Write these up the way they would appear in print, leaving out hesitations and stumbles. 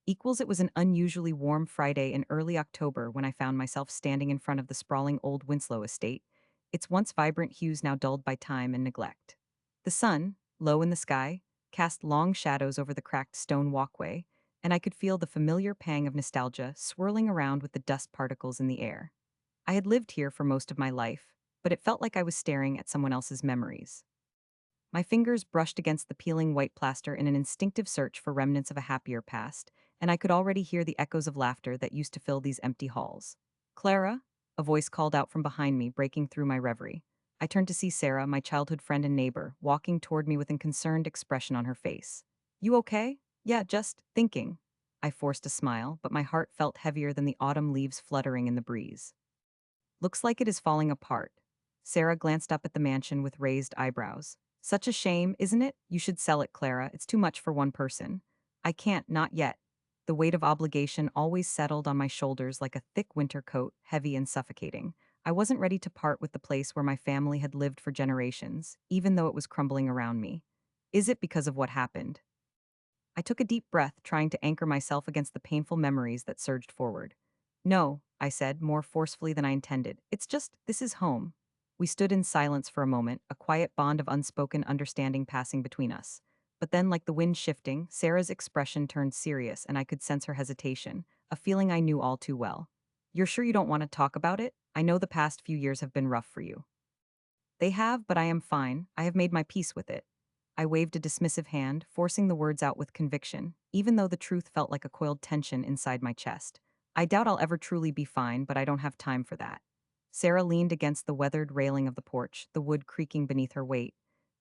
Equals it was an unusually warm Friday in early October when I found myself standing in front of the sprawling old Winslow estate, its once vibrant hues now dulled by time and neglect. The sun, low in the sky, cast long shadows over the cracked stone walkway, and I could feel the familiar pang of nostalgia swirling around with the dust particles in the air. I had lived here for most of my life, but it felt like I was staring at someone else's memories. My fingers brushed against the peeling white plaster in an instinctive search for remnants of a happier past, and I could already hear the echoes of laughter that used to fill these empty halls. Clara? A voice called out from behind me, breaking through my reverie. I turned to see Sarah, my childhood friend and neighbor, walking toward me with a concerned expression on her face. You okay? Yeah, just thinking. I forced a smile, but my heart felt heavier than the autumn leaves fluttering in the breeze. Looks like it is falling apart. Sarah glanced up at the mansion with raised eyebrows. Such a shame, isn't it? You should sell it, Clara. It's too much for one person. I can't, not yet. The weight of obligation always settled on my shoulders like a thick winter coat, heavy and suffocating. I wasn't ready to part with the place where my family had lived for generations, even though it was crumbling around me. Is it because of what happened? I took a deep breath, trying to anchor myself against the painful memories that surged forward. No, I said, more forcefully than I intended. It's just, this is home. We stood in silence for a moment, a quiet bond of unspoken understanding passing between us. But then, like the wind shifting, Sarah's expression turned serious, and I could sense her hesitation, a feeling I knew all too well. You're sure you don't want to talk about it? I know the past few years have been rough for you. They have, but I am fine. I have made my peace with it. I waved a dismissive hand, forcing the words out with conviction, even though the truth felt like a coiled tension inside my chest. I doubt I'll ever truly be fine, but I don't have time for that. Sarah leaned against the weathered railing of the porch, the wood creaking beneath her weight.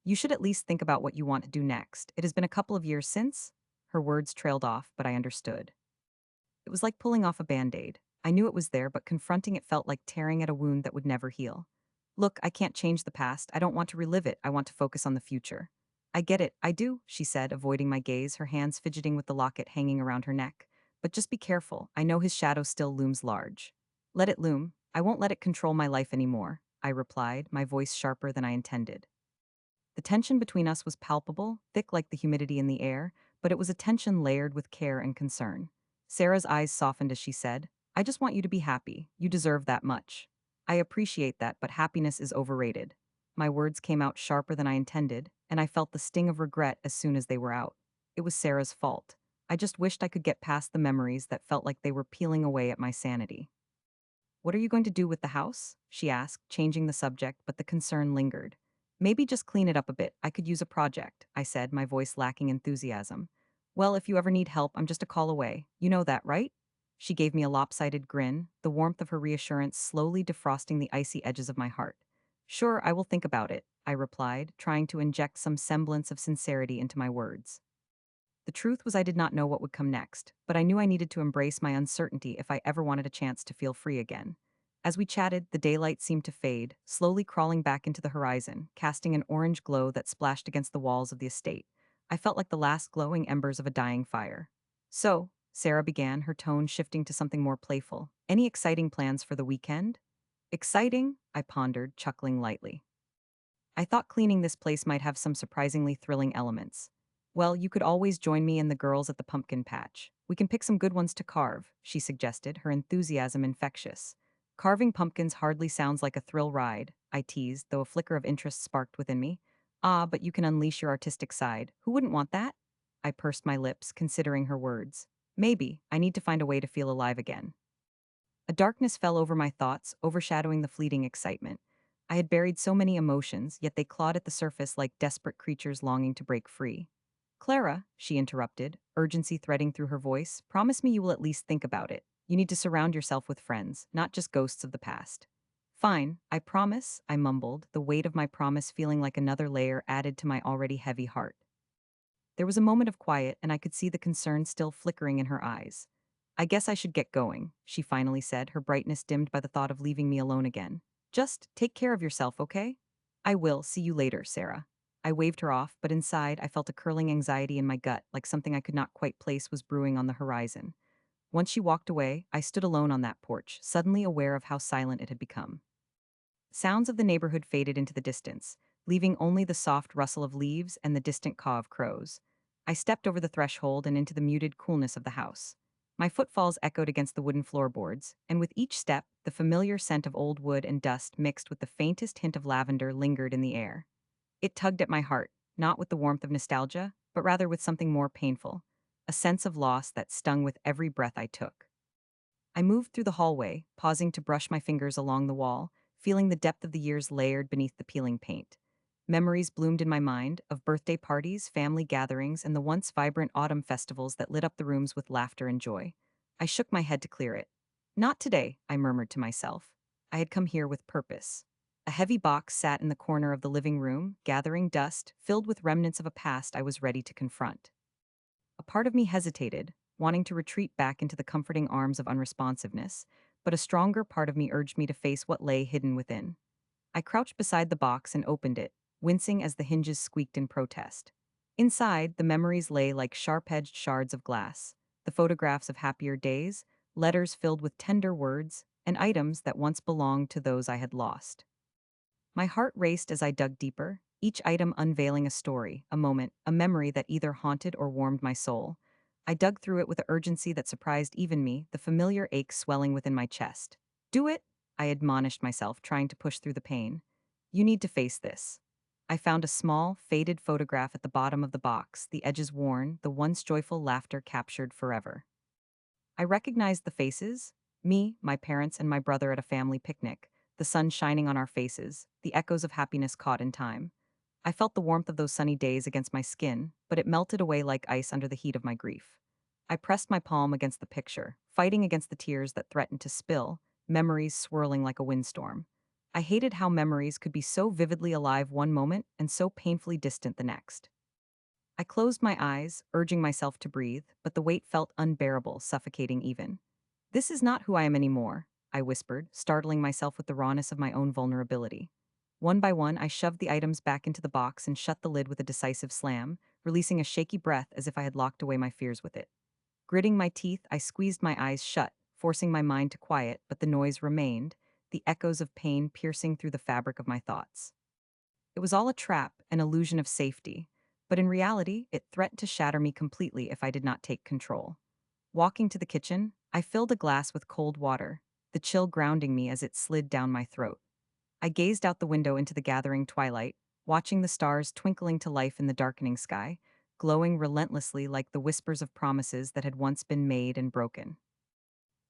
You should at least think about what you want to do next. It has been a couple of years since. Her words trailed off, but I understood. It was like pulling off a band-aid. I knew it was there, but confronting it felt like tearing at a wound that would never heal. Look, I can't change the past. I don't want to relive it. I want to focus on the future. I get it. I do, she said, avoiding my gaze, her hands fidgeting with the locket hanging around her neck. But just be careful. I know his shadow still looms large. Let it loom. I won't let it control my life anymore, I replied, my voice sharper than I intended. The tension between us was palpable, thick like the humidity in the air, but it was a tension layered with care and concern. Sarah's eyes softened as she said, I just want you to be happy. You deserve that much. I appreciate that, but happiness is overrated. My words came out sharper than I intended, and I felt the sting of regret as soon as they were out. It was Sarah's fault. I just wished I could get past the memories that felt like they were peeling away at my sanity. What are you going to do with the house? She asked, changing the subject, but the concern lingered. Maybe just clean it up a bit. I could use a project, I said, my voice lacking enthusiasm. Well, if you ever need help, I'm just a call away. You know that, right? She gave me a lopsided grin, the warmth of her reassurance slowly defrosting the icy edges of my heart. Sure, I will think about it, I replied, trying to inject some semblance of sincerity into my words. The truth was I did not know what would come next, but I knew I needed to embrace my uncertainty if I ever wanted a chance to feel free again. As we chatted, the daylight seemed to fade, slowly crawling back into the horizon, casting an orange glow that splashed against the walls of the estate. I felt like the last glowing embers of a dying fire. So, Sarah began, her tone shifting to something more playful. Any exciting plans for the weekend? Exciting? I pondered, chuckling lightly. I thought cleaning this place might have some surprisingly thrilling elements. Well, you could always join me and the girls at the pumpkin patch. We can pick some good ones to carve, she suggested, her enthusiasm infectious. Carving pumpkins hardly sounds like a thrill ride, I teased, though a flicker of interest sparked within me. Ah, but you can unleash your artistic side. Who wouldn't want that? I pursed my lips, considering her words. Maybe. I need to find a way to feel alive again. A darkness fell over my thoughts, overshadowing the fleeting excitement. I had buried so many emotions, yet they clawed at the surface like desperate creatures longing to break free. Clara, she interrupted, urgency threading through her voice, promise me you will at least think about it. You need to surround yourself with friends, not just ghosts of the past. Fine, I promise, I mumbled, the weight of my promise feeling like another layer added to my already heavy heart. There was a moment of quiet, and I could see the concern still flickering in her eyes. I guess I should get going, she finally said, her brightness dimmed by the thought of leaving me alone again. Just take care of yourself, okay? I will. See you later, Sarah. I waved her off, but inside I felt a curling anxiety in my gut, like something I could not quite place was brewing on the horizon. Once she walked away, I stood alone on that porch, suddenly aware of how silent it had become. Sounds of the neighborhood faded into the distance, leaving only the soft rustle of leaves and the distant caw of crows. I stepped over the threshold and into the muted coolness of the house. My footfalls echoed against the wooden floorboards, and with each step, the familiar scent of old wood and dust mixed with the faintest hint of lavender lingered in the air. It tugged at my heart, not with the warmth of nostalgia, but rather with something more painful, a sense of loss that stung with every breath I took. I moved through the hallway, pausing to brush my fingers along the wall, feeling the depth of the years layered beneath the peeling paint. Memories bloomed in my mind of birthday parties, family gatherings, and the once vibrant autumn festivals that lit up the rooms with laughter and joy. I shook my head to clear it. Not today, I murmured to myself. I had come here with purpose. A heavy box sat in the corner of the living room, gathering dust, filled with remnants of a past I was ready to confront. A part of me hesitated, wanting to retreat back into the comforting arms of unresponsiveness, but a stronger part of me urged me to face what lay hidden within. I crouched beside the box and opened it, wincing as the hinges squeaked in protest. Inside, the memories lay like sharp-edged shards of glass, the photographs of happier days, letters filled with tender words, and items that once belonged to those I had lost. My heart raced as I dug deeper, each item unveiling a story, a moment, a memory that either haunted or warmed my soul. I dug through it with an urgency that surprised even me, the familiar ache swelling within my chest. Do it, I admonished myself, trying to push through the pain. You need to face this. I found a small, faded photograph at the bottom of the box, the edges worn, the once joyful laughter captured forever. I recognized the faces me, my parents, and my brother at a family picnic, the sun shining on our faces, the echoes of happiness caught in time. I felt the warmth of those sunny days against my skin, but it melted away like ice under the heat of my grief. I pressed my palm against the picture, fighting against the tears that threatened to spill, memories swirling like a windstorm. I hated how memories could be so vividly alive one moment and so painfully distant the next. I closed my eyes, urging myself to breathe, but the weight felt unbearable, suffocating even. This is not who I am anymore, I whispered, startling myself with the rawness of my own vulnerability. One by one, I shoved the items back into the box and shut the lid with a decisive slam, releasing a shaky breath as if I had locked away my fears with it. Gritting my teeth, I squeezed my eyes shut, forcing my mind to quiet, but the noise remained, the echoes of pain piercing through the fabric of my thoughts. It was all a trap, an illusion of safety, but in reality, it threatened to shatter me completely if I did not take control. Walking to the kitchen, I filled a glass with cold water, the chill grounding me as it slid down my throat. I gazed out the window into the gathering twilight, watching the stars twinkling to life in the darkening sky, glowing relentlessly like the whispers of promises that had once been made and broken.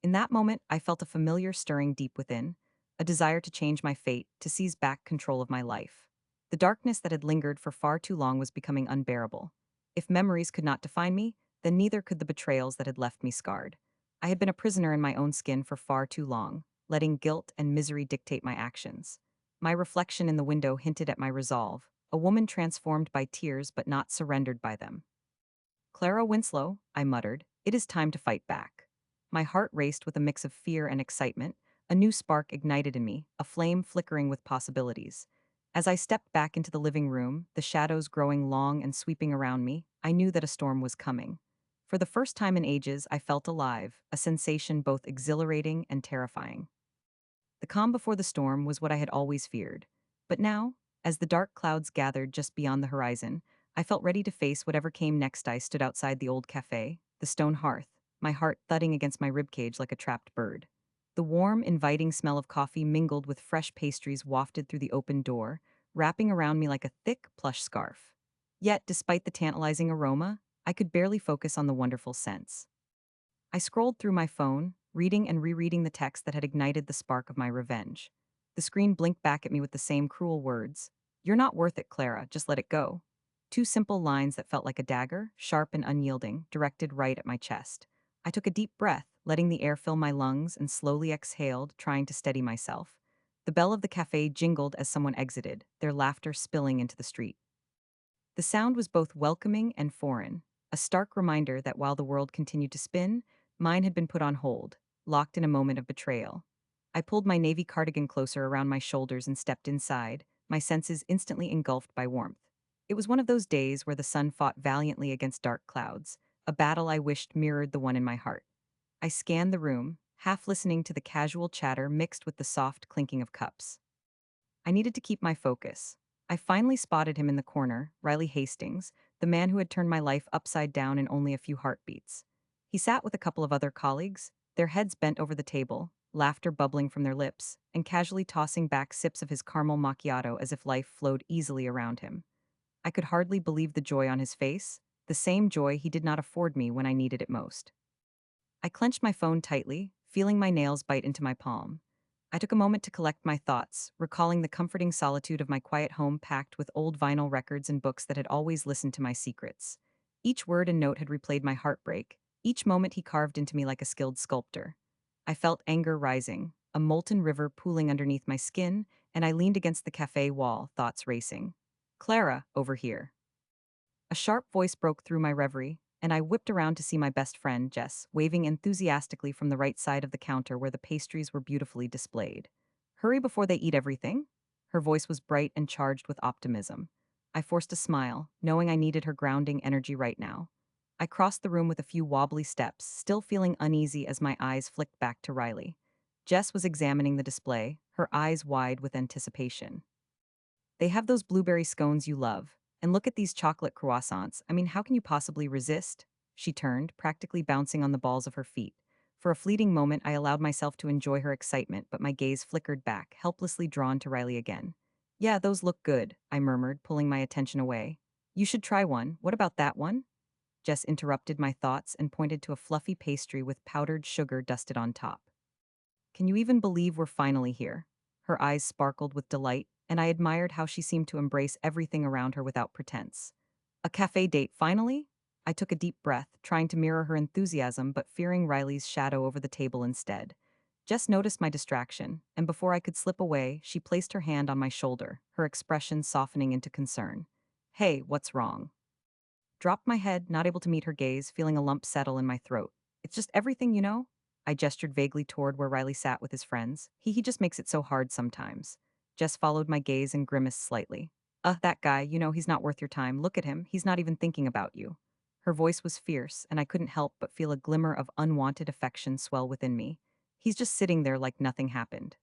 In that moment, I felt a familiar stirring deep within, a desire to change my fate, to seize back control of my life. The darkness that had lingered for far too long was becoming unbearable. If memories could not define me, then neither could the betrayals that had left me scarred. I had been a prisoner in my own skin for far too long, letting guilt and misery dictate my actions. My reflection in the window hinted at my resolve, a woman transformed by tears but not surrendered by them. Clara Winslow, I muttered, it is time to fight back. My heart raced with a mix of fear and excitement, a new spark ignited in me, a flame flickering with possibilities. As I stepped back into the living room, the shadows growing long and sweeping around me, I knew that a storm was coming. For the first time in ages, I felt alive, a sensation both exhilarating and terrifying. The calm before the storm was what I had always feared. But now, as the dark clouds gathered just beyond the horizon, I felt ready to face whatever came next. I stood outside the old cafe, the stone hearth, my heart thudding against my ribcage like a trapped bird. The warm, inviting smell of coffee mingled with fresh pastries wafted through the open door, wrapping around me like a thick, plush scarf. Yet, despite the tantalizing aroma, I could barely focus on the wonderful scents. I scrolled through my phone, reading and rereading the text that had ignited the spark of my revenge. The screen blinked back at me with the same cruel words. You're not worth it, Clara, just let it go. Two simple lines that felt like a dagger, sharp and unyielding, directed right at my chest. I took a deep breath, letting the air fill my lungs, and slowly exhaled, trying to steady myself. The bell of the cafe jingled as someone exited, their laughter spilling into the street. The sound was both welcoming and foreign, a stark reminder that while the world continued to spin, mine had been put on hold, locked in a moment of betrayal. I pulled my navy cardigan closer around my shoulders and stepped inside, my senses instantly engulfed by warmth. It was one of those days where the sun fought valiantly against dark clouds, a battle I wished mirrored the one in my heart. I scanned the room, half listening to the casual chatter mixed with the soft clinking of cups. I needed to keep my focus. I finally spotted him in the corner, Riley Hastings, the man who had turned my life upside down in only a few heartbeats. He sat with a couple of other colleagues, their heads bent over the table, laughter bubbling from their lips, and casually tossing back sips of his caramel macchiato as if life flowed easily around him. I could hardly believe the joy on his face, the same joy he did not afford me when I needed it most. I clenched my phone tightly, feeling my nails bite into my palm. I took a moment to collect my thoughts, recalling the comforting solitude of my quiet home packed with old vinyl records and books that had always listened to my secrets. Each word and note had replayed my heartbreak, each moment he carved into me like a skilled sculptor. I felt anger rising, a molten river pooling underneath my skin, and I leaned against the cafe wall, thoughts racing. Clara, over here. A sharp voice broke through my reverie, and I whipped around to see my best friend, Jess, waving enthusiastically from the right side of the counter where the pastries were beautifully displayed. Hurry before they eat everything? Her voice was bright and charged with optimism. I forced a smile, knowing I needed her grounding energy right now. I crossed the room with a few wobbly steps, still feeling uneasy as my eyes flicked back to Riley. Jess was examining the display, her eyes wide with anticipation. They have those blueberry scones you love. And look at these chocolate croissants. I mean, how can you possibly resist? She turned, practically bouncing on the balls of her feet. For a fleeting moment, I allowed myself to enjoy her excitement, but my gaze flickered back, helplessly drawn to Riley again. Yeah, those look good, I murmured, pulling my attention away. You should try one. What about that one? Jess interrupted my thoughts and pointed to a fluffy pastry with powdered sugar dusted on top. Can you even believe we're finally here? Her eyes sparkled with delight, and I admired how she seemed to embrace everything around her without pretense. A cafe date, finally? I took a deep breath, trying to mirror her enthusiasm but fearing Riley's shadow over the table instead. Jess noticed my distraction, and before I could slip away, she placed her hand on my shoulder, her expression softening into concern. Hey, what's wrong? Dropped my head, not able to meet her gaze, feeling a lump settle in my throat. It's just everything, you know? I gestured vaguely toward where Riley sat with his friends. He just makes it so hard sometimes. Jess followed my gaze and grimaced slightly. That guy, he's not worth your time. Look at him, he's not even thinking about you. Her voice was fierce, and I couldn't help but feel a glimmer of unwanted affection swell within me. He's just sitting there like nothing happened.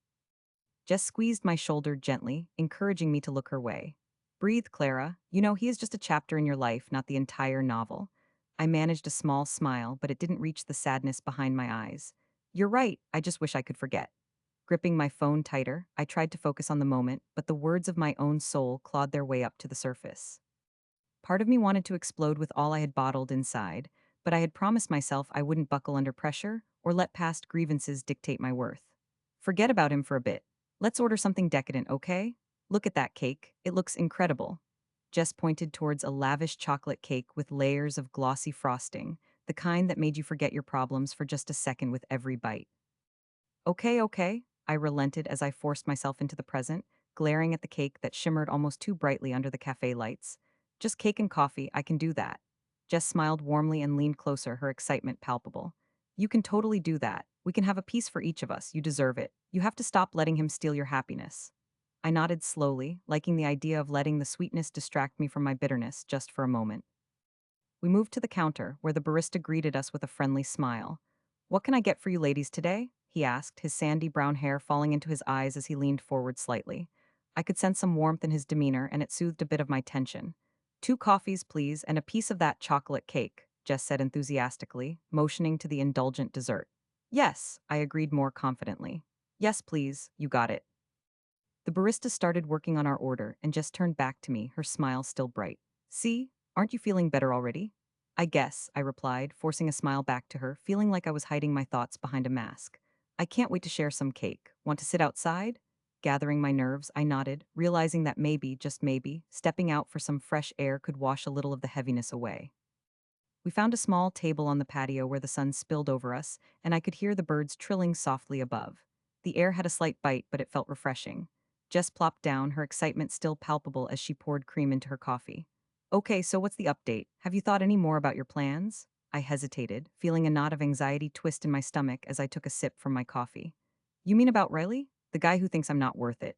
Jess squeezed my shoulder gently, encouraging me to look her way. Breathe, Clara. He is just a chapter in your life, not the entire novel. I managed a small smile, but it didn't reach the sadness behind my eyes. You're right, I just wish I could forget. Gripping my phone tighter, I tried to focus on the moment, but the words of my own soul clawed their way up to the surface. Part of me wanted to explode with all I had bottled inside, but I had promised myself I wouldn't buckle under pressure or let past grievances dictate my worth. Forget about him for a bit. Let's order something decadent, okay? Look at that cake. It looks incredible. Jess pointed towards a lavish chocolate cake with layers of glossy frosting, the kind that made you forget your problems for just a second with every bite. Okay, okay, I relented as I forced myself into the present, glaring at the cake that shimmered almost too brightly under the cafe lights. Just cake and coffee, I can do that. Jess smiled warmly and leaned closer, her excitement palpable. You can totally do that. We can have a piece for each of us. You deserve it. You have to stop letting him steal your happiness. I nodded slowly, liking the idea of letting the sweetness distract me from my bitterness just for a moment. We moved to the counter, where the barista greeted us with a friendly smile. What can I get for you ladies today? He asked, his sandy brown hair falling into his eyes as he leaned forward slightly. I could sense some warmth in his demeanor, and it soothed a bit of my tension. 2 coffees, please, and a piece of that chocolate cake, Jess said enthusiastically, motioning to the indulgent dessert. Yes, I agreed more confidently. Yes, please, you got it. The barista started working on our order and just turned back to me, her smile still bright. See, aren't you feeling better already? I guess, I replied, forcing a smile back to her, feeling like I was hiding my thoughts behind a mask. I can't wait to share some cake. Want to sit outside? Gathering my nerves, I nodded, realizing that maybe, just maybe, stepping out for some fresh air could wash a little of the heaviness away. We found a small table on the patio where the sun spilled over us, and I could hear the birds trilling softly above. The air had a slight bite, but it felt refreshing. Jess plopped down, her excitement still palpable as she poured cream into her coffee. Okay, so what's the update? Have you thought any more about your plans? I hesitated, feeling a knot of anxiety twist in my stomach as I took a sip from my coffee. You mean about Riley? The guy who thinks I'm not worth it.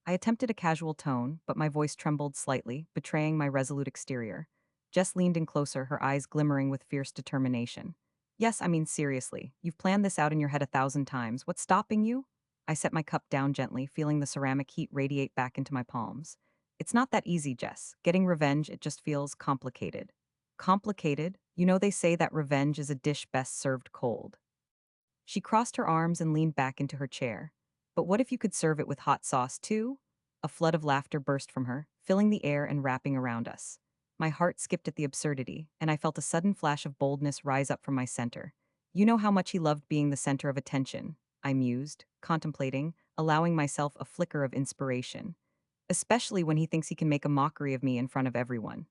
I attempted a casual tone, but my voice trembled slightly, betraying my resolute exterior. Jess leaned in closer, her eyes glimmering with fierce determination. Yes, I mean seriously. You've planned this out in your head 1,000 times. What's stopping you? I set my cup down gently, feeling the ceramic heat radiate back into my palms. It's not that easy, Jess. Getting revenge, it just feels complicated. Complicated? You know, they say that revenge is a dish best served cold. She crossed her arms and leaned back into her chair. But what if you could serve it with hot sauce, too? A flood of laughter burst from her, filling the air and wrapping around us. My heart skipped at the absurdity, and I felt a sudden flash of boldness rise up from my center. You know how much he loved being the center of attention, I mused, contemplating, allowing myself a flicker of inspiration. Especially when he thinks he can make a mockery of me in front of everyone.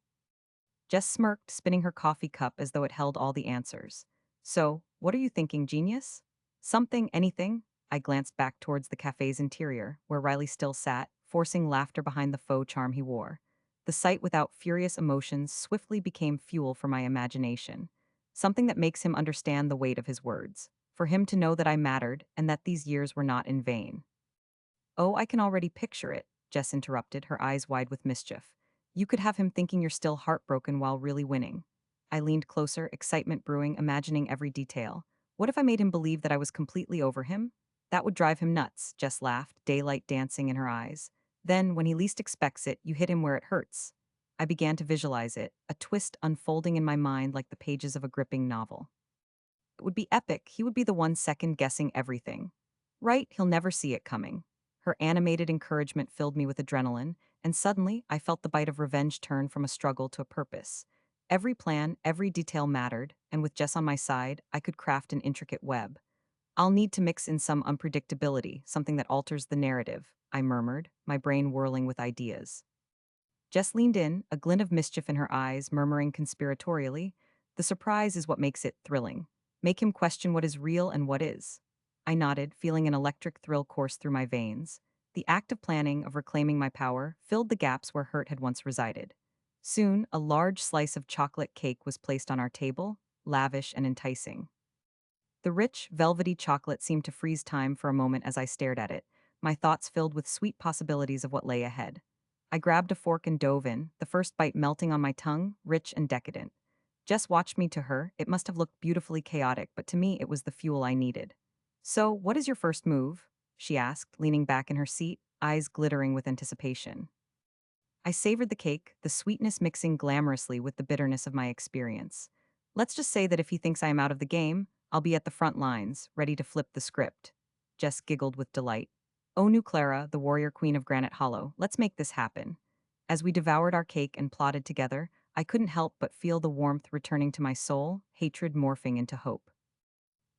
Jess smirked, spinning her coffee cup as though it held all the answers. So, what are you thinking, genius? Something, anything? I glanced back towards the cafe's interior, where Riley still sat, forcing laughter behind the faux charm he wore. The sight without furious emotions swiftly became fuel for my imagination. Something that makes him understand the weight of his words. For him to know that I mattered and that these years were not in vain. Oh, I can already picture it, Jess interrupted, her eyes wide with mischief. You could have him thinking you're still heartbroken while really winning. I leaned closer, excitement brewing, imagining every detail. What if I made him believe that I was completely over him? That would drive him nuts, Jess laughed, daylight dancing in her eyes. Then, when he least expects it, you hit him where it hurts. I began to visualize it, a twist unfolding in my mind like the pages of a gripping novel. It would be epic. He would be the one second guessing everything. Right, he'll never see it coming. Her animated encouragement filled me with adrenaline, and suddenly I felt the bite of revenge turn from a struggle to a purpose. Every plan, every detail mattered, and with Jess on my side, I could craft an intricate web. I'll need to mix in some unpredictability, something that alters the narrative, I murmured, my brain whirling with ideas. Jess leaned in, a glint of mischief in her eyes, murmuring conspiratorially, "The surprise is what makes it thrilling. Make him question what is real and what is." I nodded, feeling an electric thrill course through my veins. The act of planning, of reclaiming my power, filled the gaps where hurt had once resided. Soon, a large slice of chocolate cake was placed on our table, lavish and enticing. The rich, velvety chocolate seemed to freeze time for a moment as I stared at it, my thoughts filled with sweet possibilities of what lay ahead. I grabbed a fork and dove in, the first bite melting on my tongue, rich and decadent. Jess watched me to her. It must have looked beautifully chaotic, but to me it was the fuel I needed. "So, what is your first move?" she asked, leaning back in her seat, eyes glittering with anticipation. I savored the cake, the sweetness mixing glamorously with the bitterness of my experience. Let's just say that if he thinks I am out of the game, I'll be at the front lines, ready to flip the script. Jess giggled with delight. "Oh, new Clara, the warrior queen of Granite Hollow, let's make this happen." As we devoured our cake and plotted together, I couldn't help but feel the warmth returning to my soul, hatred morphing into hope.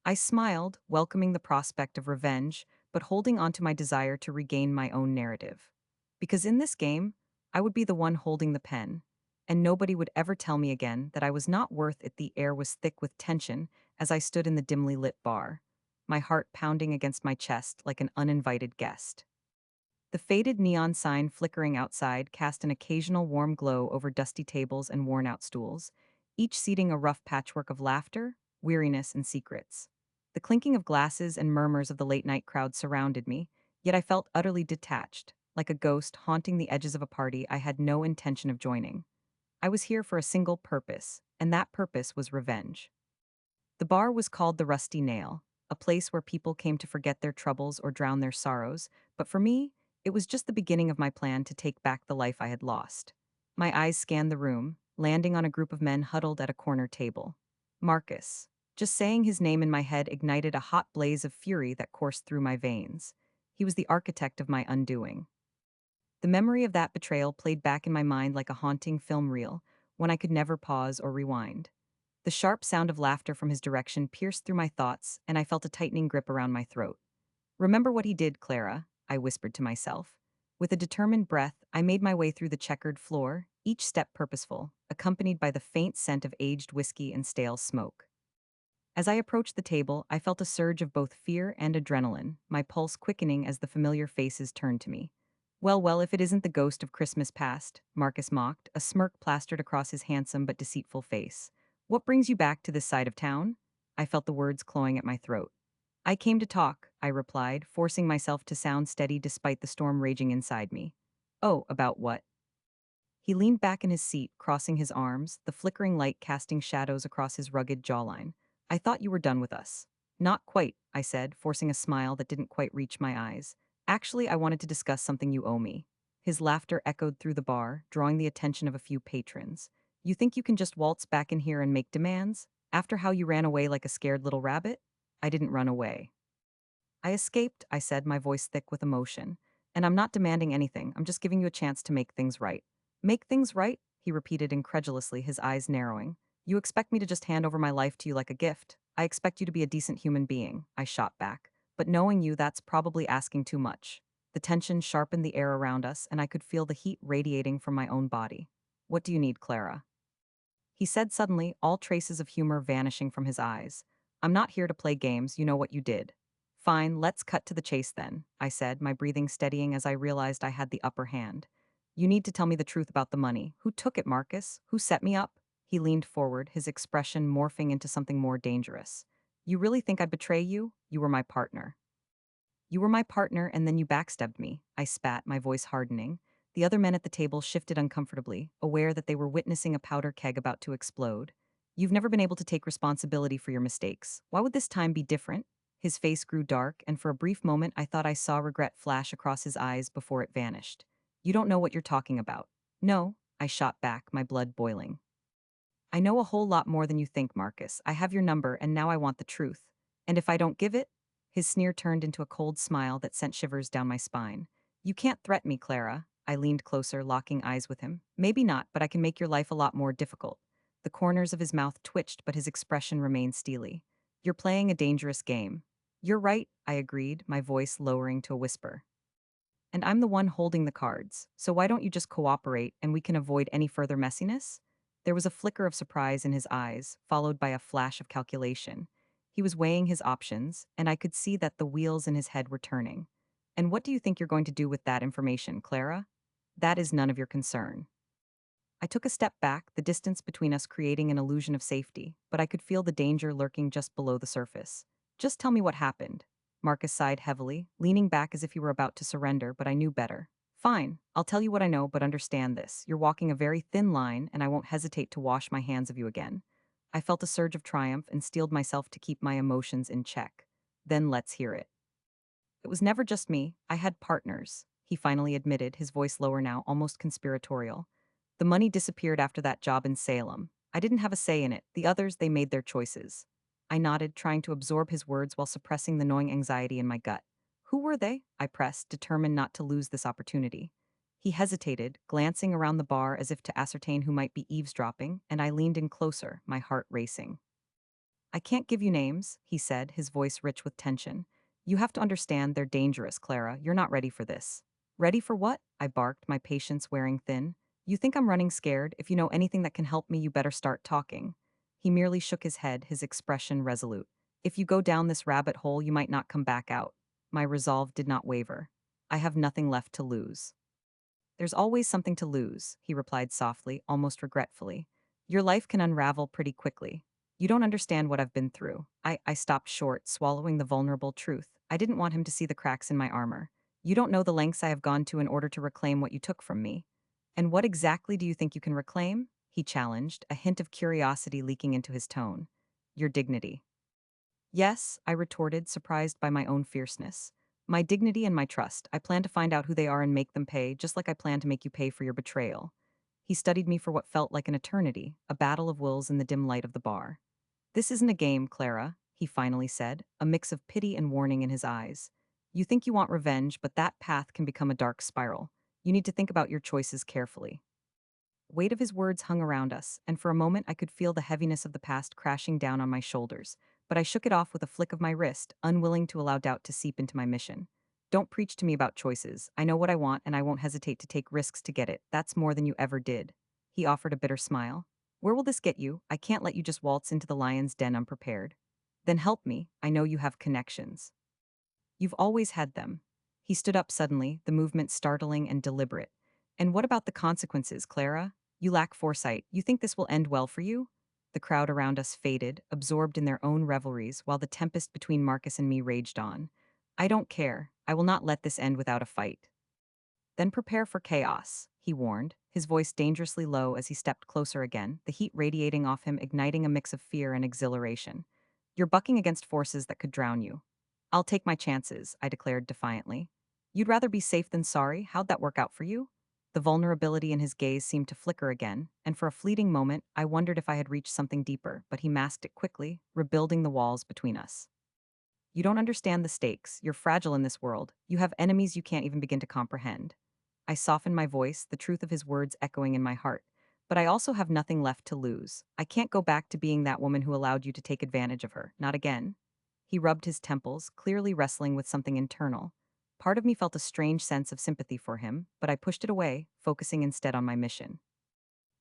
I smiled, welcoming the prospect of revenge, but holding on to my desire to regain my own narrative. Because in this game, I would be the one holding the pen, and nobody would ever tell me again that I was not worth it. The air was thick with tension as I stood in the dimly lit bar, my heart pounding against my chest like an uninvited guest. The faded neon sign flickering outside cast an occasional warm glow over dusty tables and worn-out stools, each seating a rough patchwork of laughter, weariness, and secrets. The clinking of glasses and murmurs of the late-night crowd surrounded me, yet I felt utterly detached, like a ghost haunting the edges of a party I had no intention of joining. I was here for a single purpose, and that purpose was revenge. The bar was called the Rusty Nail, a place where people came to forget their troubles or drown their sorrows, but for me, it was just the beginning of my plan to take back the life I had lost. My eyes scanned the room, landing on a group of men huddled at a corner table. Marcus. Just saying his name in my head ignited a hot blaze of fury that coursed through my veins. He was the architect of my undoing. The memory of that betrayal played back in my mind like a haunting film reel, when I could never pause or rewind. The sharp sound of laughter from his direction pierced through my thoughts, and I felt a tightening grip around my throat. "Remember what he did, Clara," I whispered to myself. With a determined breath, I made my way through the checkered floor, each step purposeful, accompanied by the faint scent of aged whiskey and stale smoke. As I approached the table, I felt a surge of both fear and adrenaline, my pulse quickening as the familiar faces turned to me. "Well, well, if it isn't the ghost of Christmas past," Marcus mocked, a smirk plastered across his handsome but deceitful face. "What brings you back to this side of town?" I felt the words clawing at my throat. "I came to talk," I replied, forcing myself to sound steady despite the storm raging inside me. "Oh, about what?" He leaned back in his seat, crossing his arms, the flickering light casting shadows across his rugged jawline. "I thought you were done with us." "Not quite," I said, forcing a smile that didn't quite reach my eyes. "Actually, I wanted to discuss something you owe me." His laughter echoed through the bar, drawing the attention of a few patrons. You think you can just waltz back in here and make demands? After how you ran away like a scared little rabbit? I didn't run away. I escaped, I said, my voice thick with emotion. And I'm not demanding anything, I'm just giving you a chance to make things right. Make things right? He repeated incredulously, his eyes narrowing. You expect me to just hand over my life to you like a gift? I expect you to be a decent human being, I shot back. But knowing you, that's probably asking too much. The tension sharpened the air around us, and I could feel the heat radiating from my own body. What do you need, Clara? He said suddenly, all traces of humor vanishing from his eyes. I'm not here to play games, you know what you did. Fine, let's cut to the chase then, I said, my breathing steadying as I realized I had the upper hand. You need to tell me the truth about the money. Who took it, Marcus? Who set me up? He leaned forward, his expression morphing into something more dangerous. You really think I'd betray you? You were my partner. You were my partner, and then you backstabbed me, I spat, my voice hardening. The other men at the table shifted uncomfortably, aware that they were witnessing a powder keg about to explode. You've never been able to take responsibility for your mistakes. Why would this time be different? His face grew dark, and for a brief moment I thought I saw regret flash across his eyes before it vanished. You don't know what you're talking about. No, I shot back, my blood boiling. I know a whole lot more than you think, Marcus. I have your number, and now I want the truth. And if I don't give it? His sneer turned into a cold smile that sent shivers down my spine. You can't threaten me, Clara. I leaned closer, locking eyes with him. Maybe not, but I can make your life a lot more difficult. The corners of his mouth twitched, but his expression remained steely. You're playing a dangerous game. You're right, I agreed, my voice lowering to a whisper. And I'm the one holding the cards, so why don't you just cooperate and we can avoid any further messiness? There was a flicker of surprise in his eyes, followed by a flash of calculation. He was weighing his options, and I could see that the wheels in his head were turning. And what do you think you're going to do with that information, Clara? That is none of your concern. I took a step back, the distance between us creating an illusion of safety, but I could feel the danger lurking just below the surface. Just tell me what happened. Marcus sighed heavily, leaning back as if he were about to surrender, but I knew better. Fine, I'll tell you what I know, but understand this. You're walking a very thin line, and I won't hesitate to wash my hands of you again. I felt a surge of triumph and steeled myself to keep my emotions in check. Then let's hear it. It was never just me, I had partners, he finally admitted, his voice lower now, almost conspiratorial. The money disappeared after that job in Salem. I didn't have a say in it. The others, they made their choices. I nodded, trying to absorb his words while suppressing the gnawing anxiety in my gut. Who were they? I pressed, determined not to lose this opportunity. He hesitated, glancing around the bar as if to ascertain who might be eavesdropping, and I leaned in closer, my heart racing. I can't give you names, he said, his voice rich with tension. You have to understand they're dangerous, Clara. You're not ready for this. Ready for what? I barked, my patience wearing thin. You think I'm running scared? If you know anything that can help me, you better start talking. He merely shook his head, his expression resolute. If you go down this rabbit hole, you might not come back out. My resolve did not waver. I have nothing left to lose. There's always something to lose, he replied softly, almost regretfully. Your life can unravel pretty quickly. You don't understand what I've been through. I stopped short, swallowing the vulnerable truth. I didn't want him to see the cracks in my armor. You don't know the lengths I have gone to in order to reclaim what you took from me. And what exactly do you think you can reclaim? He challenged, a hint of curiosity leaking into his tone. Your dignity. Yes, I retorted, surprised by my own fierceness. My dignity and my trust. I plan to find out who they are and make them pay, just like I plan to make you pay for your betrayal. He studied me for what felt like an eternity, a battle of wills in the dim light of the bar. This isn't a game, Clara, he finally said, a mix of pity and warning in his eyes. You think you want revenge, but that path can become a dark spiral. You need to think about your choices carefully. Weight of his words hung around us, and for a moment I could feel the heaviness of the past crashing down on my shoulders, but I shook it off with a flick of my wrist, unwilling to allow doubt to seep into my mission. Don't preach to me about choices. I know what I want, and I won't hesitate to take risks to get it. That's more than you ever did. He offered a bitter smile. Where will this get you? I can't let you just waltz into the lion's den unprepared. Then help me. I know you have connections. You've always had them. He stood up suddenly, the movement startling and deliberate. And what about the consequences, Clara? You lack foresight. You think this will end well for you? The crowd around us faded, absorbed in their own revelries, while the tempest between Marcus and me raged on. I don't care. I will not let this end without a fight. Then prepare for chaos, he warned, his voice dangerously low as he stepped closer again, the heat radiating off him, igniting a mix of fear and exhilaration. You're bucking against forces that could drown you. I'll take my chances, I declared defiantly. You'd rather be safe than sorry? How'd that work out for you? The vulnerability in his gaze seemed to flicker again, and for a fleeting moment, I wondered if I had reached something deeper, but he masked it quickly, rebuilding the walls between us. You don't understand the stakes. You're fragile in this world. You have enemies you can't even begin to comprehend. I softened my voice, the truth of his words echoing in my heart. But I also have nothing left to lose. I can't go back to being that woman who allowed you to take advantage of her. Not again. He rubbed his temples, clearly wrestling with something internal. Part of me felt a strange sense of sympathy for him, but I pushed it away, focusing instead on my mission.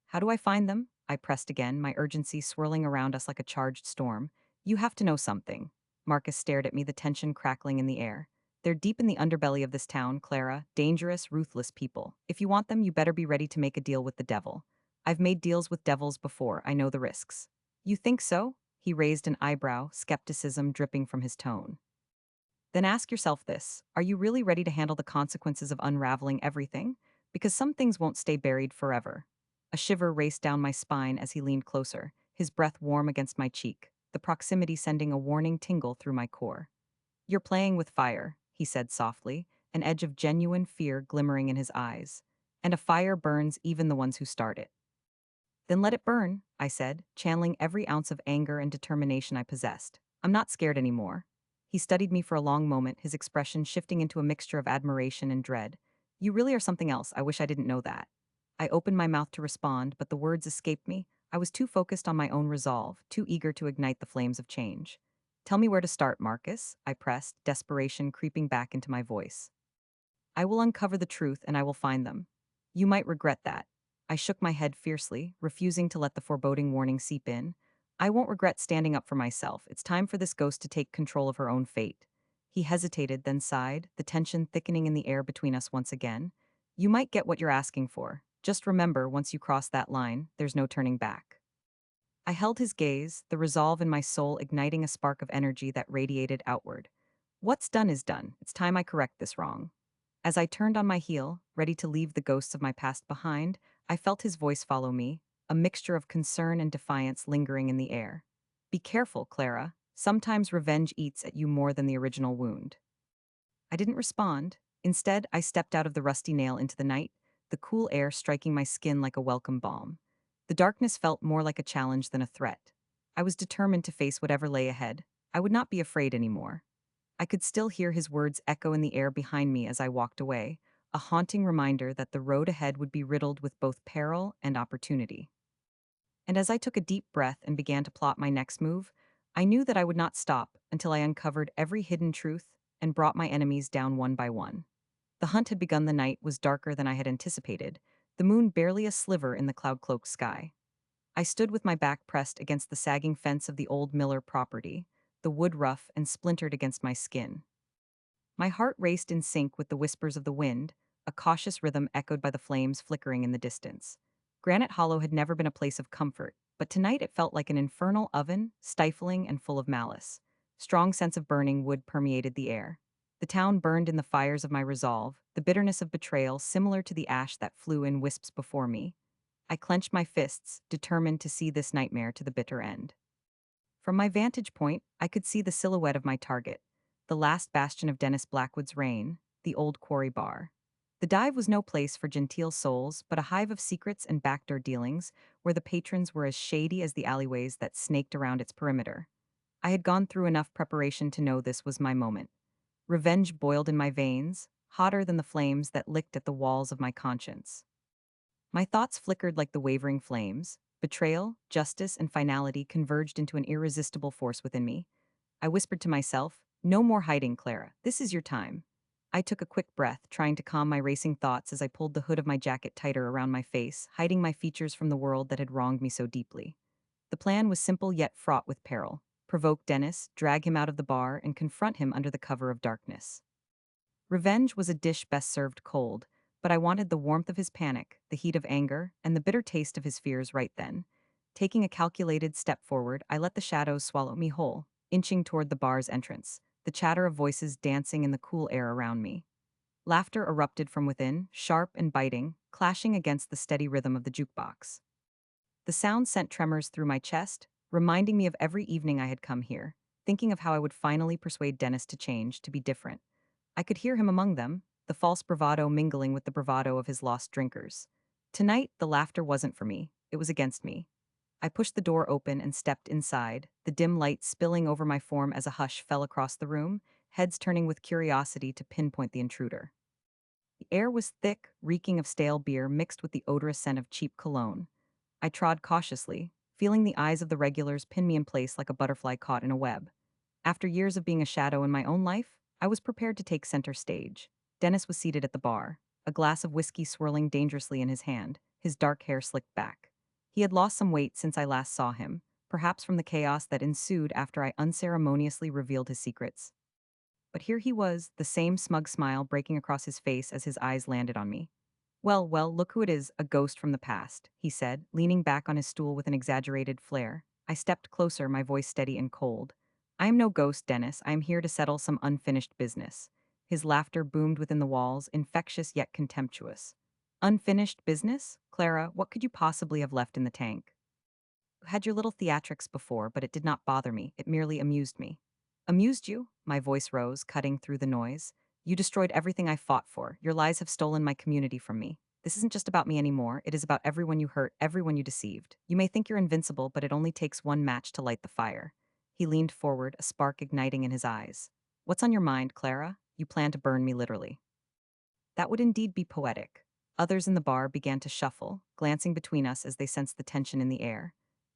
How do I find them? I pressed again, my urgency swirling around us like a charged storm. You have to know something. Marcus stared at me, the tension crackling in the air. They're deep in the underbelly of this town, Clara. Dangerous, ruthless people. If you want them, you better be ready to make a deal with the devil. I've made deals with devils before, I know the risks. You think so? He raised an eyebrow, skepticism dripping from his tone. Then ask yourself this: are you really ready to handle the consequences of unraveling everything? Because some things won't stay buried forever. A shiver raced down my spine as he leaned closer, his breath warm against my cheek, the proximity sending a warning tingle through my core. You're playing with fire, he said softly, an edge of genuine fear glimmering in his eyes. And a fire burns even the ones who start it. Then let it burn, I said, channeling every ounce of anger and determination I possessed. I'm not scared anymore. He studied me for a long moment, his expression shifting into a mixture of admiration and dread. You really are something else. I wish I didn't know that. I opened my mouth to respond, but the words escaped me. I was too focused on my own resolve, too eager to ignite the flames of change. Tell me where to start, Marcus, I pressed, desperation creeping back into my voice. I will uncover the truth and I will find them. You might regret that. I shook my head fiercely, refusing to let the foreboding warning seep in. I won't regret standing up for myself. It's time for this ghost to take control of her own fate. He hesitated, then sighed, the tension thickening in the air between us once again. You might get what you're asking for. Just remember, once you cross that line, there's no turning back. I held his gaze, the resolve in my soul igniting a spark of energy that radiated outward. What's done is done. It's time I correct this wrong. As I turned on my heel, ready to leave the ghosts of my past behind, I felt his voice follow me, a mixture of concern and defiance lingering in the air. Be careful, Clara. Sometimes revenge eats at you more than the original wound. I didn't respond. Instead, I stepped out of the rusty nail into the night, the cool air striking my skin like a welcome balm. The darkness felt more like a challenge than a threat. I was determined to face whatever lay ahead. I would not be afraid anymore. I could still hear his words echo in the air behind me as I walked away, a haunting reminder that the road ahead would be riddled with both peril and opportunity. And as I took a deep breath and began to plot my next move, I knew that I would not stop until I uncovered every hidden truth and brought my enemies down one by one. The hunt had begun. The night was darker than I had anticipated, the moon barely a sliver in the cloud-cloaked sky. I stood with my back pressed against the sagging fence of the old Miller property, the wood rough and splintered against my skin. My heart raced in sync with the whispers of the wind, a cautious rhythm echoed by the flames flickering in the distance. Granite Hollow had never been a place of comfort, but tonight it felt like an infernal oven, stifling and full of malice. Strong sense of burning wood permeated the air. The town burned in the fires of my resolve, the bitterness of betrayal similar to the ash that flew in wisps before me. I clenched my fists, determined to see this nightmare to the bitter end. From my vantage point, I could see the silhouette of my target, the last bastion of Dennis Blackwood's reign, the old quarry bar. The dive was no place for genteel souls, but a hive of secrets and backdoor dealings, where the patrons were as shady as the alleyways that snaked around its perimeter. I had gone through enough preparation to know this was my moment. Revenge boiled in my veins, hotter than the flames that licked at the walls of my conscience. My thoughts flickered like the wavering flames. Betrayal, justice, and finality converged into an irresistible force within me. I whispered to myself, no more hiding, Clara. This is your time. I took a quick breath, trying to calm my racing thoughts as I pulled the hood of my jacket tighter around my face, hiding my features from the world that had wronged me so deeply. The plan was simple yet fraught with peril. Provoke Dennis, drag him out of the bar, and confront him under the cover of darkness. Revenge was a dish best served cold, but I wanted the warmth of his panic, the heat of anger, and the bitter taste of his fears right then. Taking a calculated step forward, I let the shadows swallow me whole, inching toward the bar's entrance, the chatter of voices dancing in the cool air around me. Laughter erupted from within, sharp and biting, clashing against the steady rhythm of the jukebox. The sound sent tremors through my chest, reminding me of every evening I had come here, thinking of how I would finally persuade Dennis to change, to be different. I could hear him among them, the false bravado mingling with the bravado of his lost drinkers. Tonight, the laughter wasn't for me, it was against me. I pushed the door open and stepped inside, the dim light spilling over my form as a hush fell across the room, heads turning with curiosity to pinpoint the intruder. The air was thick, reeking of stale beer mixed with the odorous scent of cheap cologne. I trod cautiously, feeling the eyes of the regulars pin me in place like a butterfly caught in a web. After years of being a shadow in my own life, I was prepared to take center stage. Dennis was seated at the bar, a glass of whiskey swirling dangerously in his hand, his dark hair slicked back. He had lost some weight since I last saw him, perhaps from the chaos that ensued after I unceremoniously revealed his secrets. But here he was, the same smug smile breaking across his face as his eyes landed on me. Well, well, look who it is, a ghost from the past, he said, leaning back on his stool with an exaggerated flair. I stepped closer, my voice steady and cold. I am no ghost, Dennis. I am here to settle some unfinished business. His laughter boomed within the walls, infectious yet contemptuous. Unfinished business? Clara, what could you possibly have left in the tank? Had your little theatrics before, but it did not bother me. It merely amused me. Amused you? My voice rose, cutting through the noise. You destroyed everything I fought for. Your lies have stolen my community from me. This isn't just about me anymore. It is about everyone you hurt, everyone you deceived. You may think you're invincible, but it only takes one match to light the fire. He leaned forward, a spark igniting in his eyes. What's on your mind, Clara? You plan to burn me literally. That would indeed be poetic. Others in the bar began to shuffle, glancing between us as they sensed the tension in the air.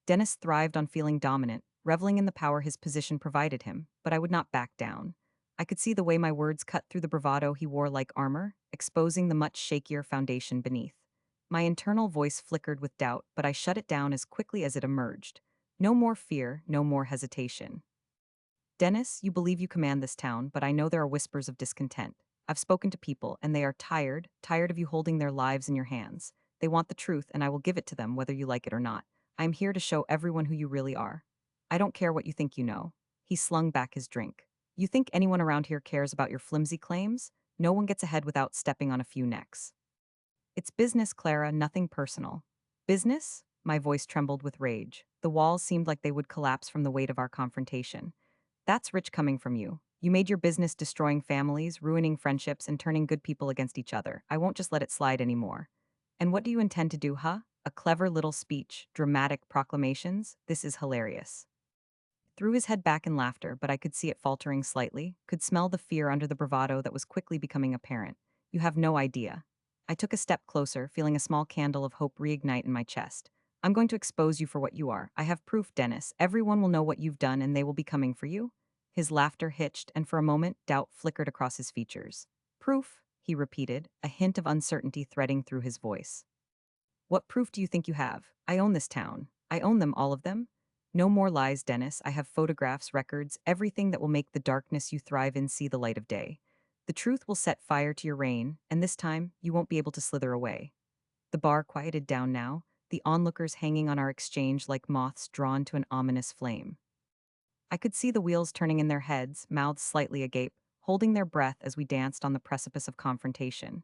Dennis thrived on feeling dominant, reveling in the power his position provided him, but I would not back down. I could see the way my words cut through the bravado he wore like armor, exposing the much shakier foundation beneath. My internal voice flickered with doubt, but I shut it down as quickly as it emerged. No more fear, no more hesitation. Dennis, you believe you command this town, but I know there are whispers of discontent. I've spoken to people, and they are tired of you holding their lives in your hands. They want the truth, and I will give it to them whether you like it or not. I am here to show everyone who you really are. I don't care what you think you know. He slung back his drink. You think anyone around here cares about your flimsy claims? No one gets ahead without stepping on a few necks. It's business, Clara, nothing personal. Business? My voice trembled with rage. The walls seemed like they would collapse from the weight of our confrontation. That's rich coming from you. You made your business destroying families, ruining friendships, and turning good people against each other. I won't just let it slide anymore. And what do you intend to do, huh? A clever little speech, dramatic proclamations? This is hilarious. Threw his head back in laughter, but I could see it faltering slightly, could smell the fear under the bravado that was quickly becoming apparent. You have no idea. I took a step closer, feeling a small candle of hope reignite in my chest. I'm going to expose you for what you are. I have proof, Dennis. Everyone will know what you've done and they will be coming for you. His laughter hitched, and for a moment, doubt flickered across his features. Proof, he repeated, a hint of uncertainty threading through his voice. What proof do you think you have? I own this town. I own them, all of them. No more lies, Dennis. I have photographs, records, everything that will make the darkness you thrive in see the light of day. The truth will set fire to your reign, and this time, you won't be able to slither away. The bar quieted down now, the onlookers hanging on our exchange like moths drawn to an ominous flame. I could see the wheels turning in their heads, mouths slightly agape, holding their breath as we danced on the precipice of confrontation.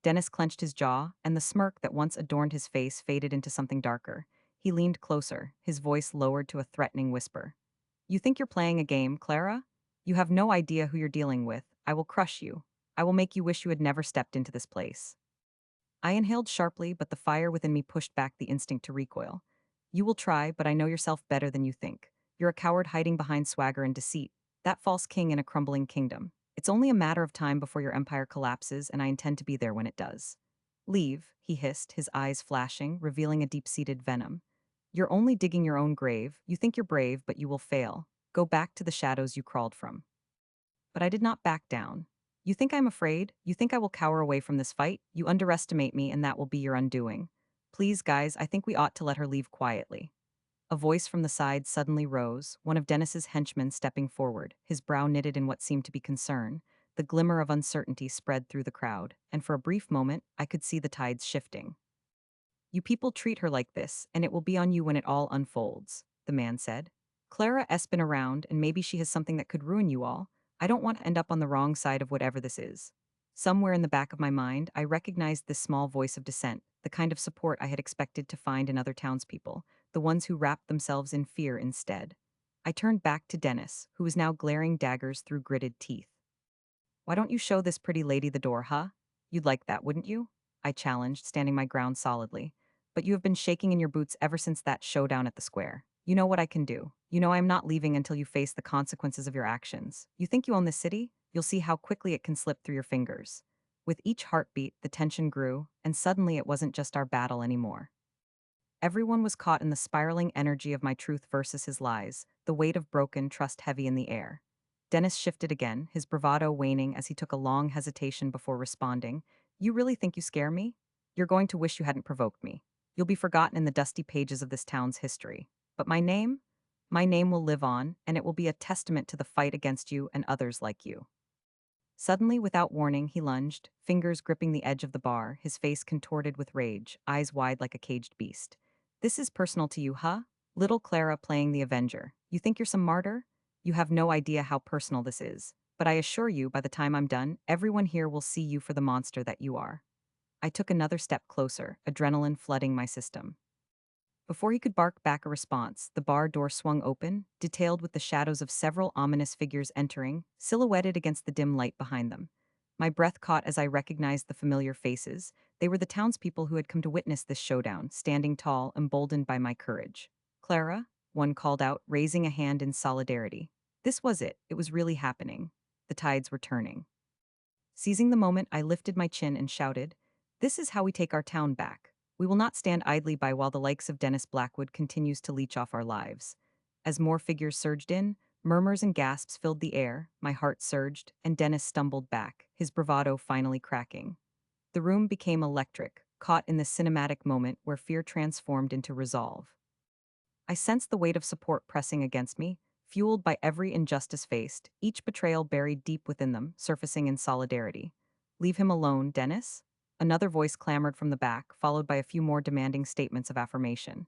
Dennis clenched his jaw, and the smirk that once adorned his face faded into something darker. He leaned closer, his voice lowered to a threatening whisper. You think you're playing a game, Clara? You have no idea who you're dealing with. I will crush you. I will make you wish you had never stepped into this place. I inhaled sharply, but the fire within me pushed back the instinct to recoil. You will try, but I know yourself better than you think. You're a coward hiding behind swagger and deceit, that false king in a crumbling kingdom. It's only a matter of time before your empire collapses, and I intend to be there when it does. Leave, he hissed, his eyes flashing, revealing a deep-seated venom. You're only digging your own grave. You think you're brave, but you will fail. Go back to the shadows you crawled from. But I did not back down. You think I'm afraid? You think I will cower away from this fight? You underestimate me, and that will be your undoing. Please, guys, I think we ought to let her leave quietly. A voice from the side suddenly rose, one of Dennis's henchmen stepping forward, his brow knitted in what seemed to be concern. The glimmer of uncertainty spread through the crowd, and for a brief moment, I could see the tides shifting. You people treat her like this, and it will be on you when it all unfolds, the man said. Clara has been around, and maybe she has something that could ruin you all. I don't want to end up on the wrong side of whatever this is. Somewhere in the back of my mind, I recognized this small voice of dissent, the kind of support I had expected to find in other townspeople, the ones who wrapped themselves in fear instead. I turned back to Dennis, who was now glaring daggers through gritted teeth. Why don't you show this pretty lady the door, huh? You'd like that, wouldn't you? I challenged, standing my ground solidly. But you have been shaking in your boots ever since that showdown at the square. You know what I can do. You know I am not leaving until you face the consequences of your actions. You think you own this city? You'll see how quickly it can slip through your fingers. With each heartbeat, the tension grew, and suddenly it wasn't just our battle anymore. Everyone was caught in the spiraling energy of my truth versus his lies, the weight of broken trust heavy in the air. Dennis shifted again, his bravado waning as he took a long hesitation before responding. You really think you scare me? You're going to wish you hadn't provoked me. You'll be forgotten in the dusty pages of this town's history. But my name? My name will live on, and it will be a testament to the fight against you and others like you. Suddenly, without warning, he lunged, fingers gripping the edge of the bar, his face contorted with rage, eyes wide like a caged beast. This is personal to you, huh? Little Clara playing the Avenger. You think you're some martyr? You have no idea how personal this is. But I assure you, by the time I'm done, everyone here will see you for the monster that you are. I took another step closer, adrenaline flooding my system. Before he could bark back a response, the bar door swung open, detailed with the shadows of several ominous figures entering, silhouetted against the dim light behind them. My breath caught as I recognized the familiar faces. They were the townspeople who had come to witness this showdown, standing tall, emboldened by my courage. Clara, one called out, raising a hand in solidarity. This was it. It was really happening. The tides were turning. Seizing the moment, I lifted my chin and shouted, "This is how we take our town back. We will not stand idly by while the likes of Dennis Blackwood continues to leech off our lives." As more figures surged in, murmurs and gasps filled the air, my heart surged, and Dennis stumbled back, his bravado finally cracking. The room became electric, caught in the cinematic moment where fear transformed into resolve. I sensed the weight of support pressing against me, fueled by every injustice faced, each betrayal buried deep within them, surfacing in solidarity. "Leave him alone, Dennis?" Another voice clamored from the back, followed by a few more demanding statements of affirmation.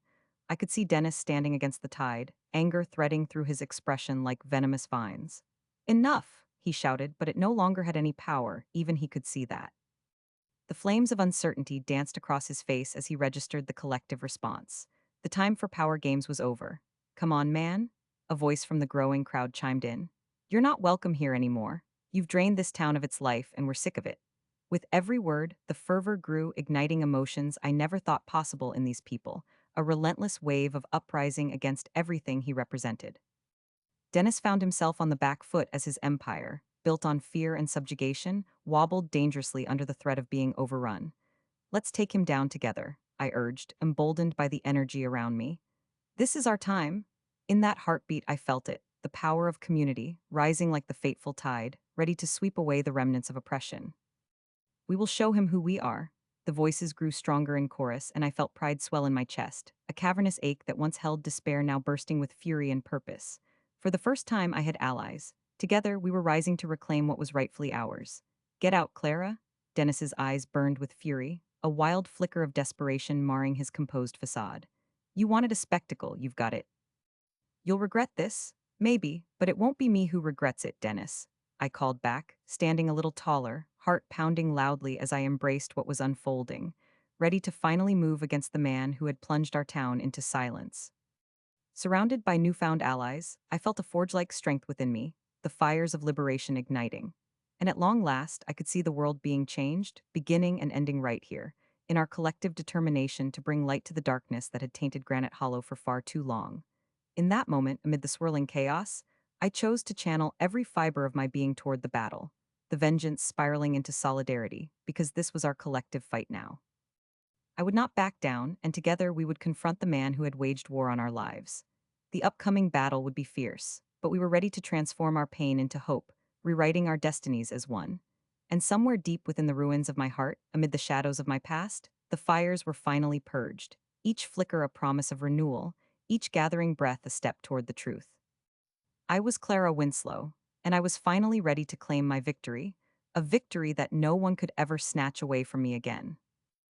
I could see Dennis standing against the tide, anger threading through his expression like venomous vines. "Enough!" he shouted, but it no longer had any power, even he could see that. The flames of uncertainty danced across his face as he registered the collective response. The time for power games was over. "Come on, man," a voice from the growing crowd chimed in. "You're not welcome here anymore. You've drained this town of its life, and we're sick of it." With every word, the fervor grew, igniting emotions I never thought possible in these people, a relentless wave of uprising against everything he represented. Dennis found himself on the back foot as his empire, built on fear and subjugation, wobbled dangerously under the threat of being overrun. "Let's take him down together," I urged, emboldened by the energy around me. "This is our time." In that heartbeat, I felt it, the power of community, rising like the fateful tide, ready to sweep away the remnants of oppression. "We will show him who we are." The voices grew stronger in chorus, and I felt pride swell in my chest, a cavernous ache that once held despair now bursting with fury and purpose. For the first time, I had allies. Together, we were rising to reclaim what was rightfully ours. "Get out, Clara." Dennis's eyes burned with fury, a wild flicker of desperation marring his composed facade. "You wanted a spectacle, you've got it. You'll regret this. Maybe, but it won't be me who regrets it, Dennis." I called back, standing a little taller, heart pounding loudly as I embraced what was unfolding, ready to finally move against the man who had plunged our town into silence. Surrounded by newfound allies, I felt a forge-like strength within me, the fires of liberation igniting. And at long last, I could see the world being changed, beginning and ending right here, in our collective determination to bring light to the darkness that had tainted Granite Hollow for far too long. In that moment, amid the swirling chaos, I chose to channel every fiber of my being toward the battle, the vengeance spiraling into solidarity, because this was our collective fight now. I would not back down, and together we would confront the man who had waged war on our lives. The upcoming battle would be fierce, but we were ready to transform our pain into hope, rewriting our destinies as one. And somewhere deep within the ruins of my heart, amid the shadows of my past, the fires were finally purged, each flicker a promise of renewal, each gathering breath a step toward the truth. I was Clara Winslow, and I was finally ready to claim my victory, a victory that no one could ever snatch away from me again.